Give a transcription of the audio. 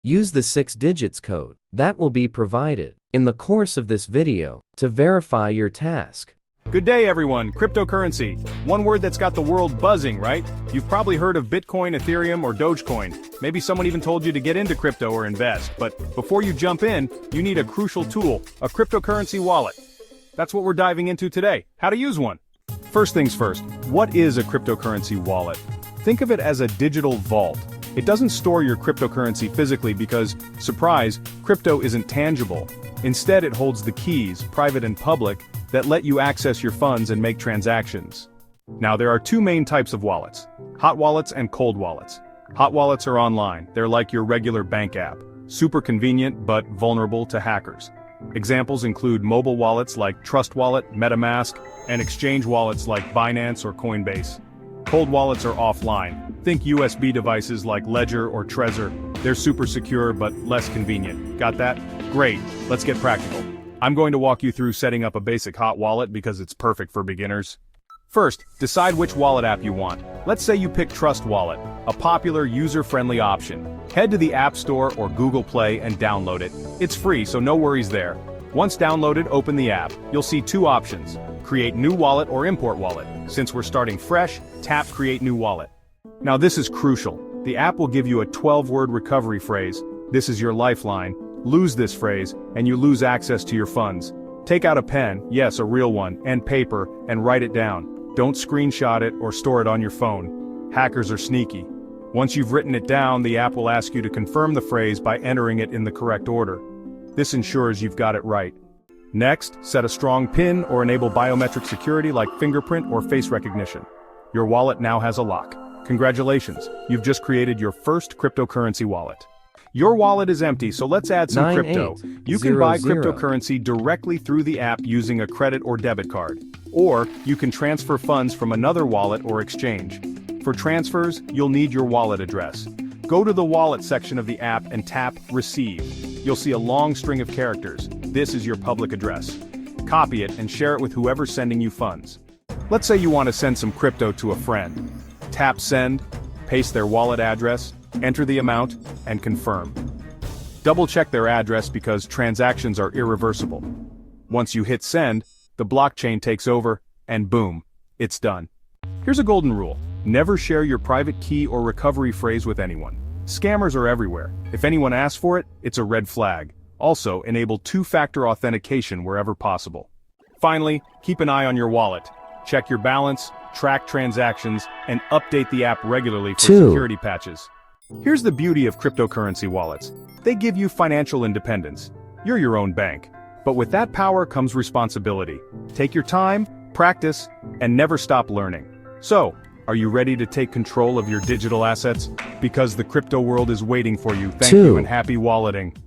Use the 6 digits code that will be provided in the course of this video to verify your task. Good day, everyone. Cryptocurrency. One word that's got the world buzzing, right? You've probably heard of Bitcoin, Ethereum, or Dogecoin. Maybe someone even told you to get into crypto or invest. But before you jump in, you need a crucial tool, a cryptocurrency wallet. That's what we're diving into today, how to use one. First things first, what is a cryptocurrency wallet? Think of it as a digital vault. It doesn't store your cryptocurrency physically because, surprise, crypto isn't tangible. Instead, it holds the keys, private and public, that let you access your funds and make transactions. Now, there are two main types of wallets: hot wallets and cold wallets. Hot wallets are online. They're like your regular bank app. Super convenient, but vulnerable to hackers. Examples include mobile wallets like Trust Wallet, MetaMask, and exchange wallets like Binance or Coinbase. Cold wallets are offline. Think USB devices like Ledger or Trezor. They're super secure but less convenient. Got that? Great, let's get practical. I'm going to walk you through setting up a basic hot wallet because it's perfect for beginners. First, decide which wallet app you want. Let's say you pick Trust Wallet, a popular user-friendly option. Head to the App Store or Google Play and download it. It's free, so no worries there. Once downloaded, open the app. You'll see two options: Create New Wallet or Import Wallet. Since we're starting fresh, tap Create New Wallet. Now this is crucial. The app will give you a 12-word recovery phrase. This is your lifeline. Lose this phrase, and you lose access to your funds. Take out a pen, yes, a real one, and paper, and write it down. Don't screenshot it or store it on your phone. Hackers are sneaky. Once you've written it down, the app will ask you to confirm the phrase by entering it in the correct order. This ensures you've got it right. Next, set a strong PIN or enable biometric security like fingerprint or face recognition. Your wallet now has a lock. Congratulations, you've just created your first cryptocurrency wallet. Your wallet is empty, so let's add some crypto. You can buy cryptocurrency directly through the app using a credit or debit card. Or, you can transfer funds from another wallet or exchange. For transfers, you'll need your wallet address. Go to the wallet section of the app and tap Receive. You'll see a long string of characters. This is your public address. Copy it and share it with whoever's sending you funds. Let's say you want to send some crypto to a friend. Tap Send, paste their wallet address, enter the amount, and confirm. Double-check their address because transactions are irreversible. Once you hit send, the blockchain takes over, and boom, it's done. Here's a golden rule: never share your private key or recovery phrase with anyone. Scammers are everywhere. If anyone asks for it, it's a red flag. Also, enable two-factor authentication wherever possible. Finally, keep an eye on your wallet. Check your balance, track transactions, and update the app regularly for security patches. Here's the beauty of cryptocurrency wallets. They give you financial independence. You're your own bank. But with that power comes responsibility. Take your time, practice, and never stop learning. So, are you ready to take control of your digital assets? Because the crypto world is waiting for you. Thank you and happy walleting.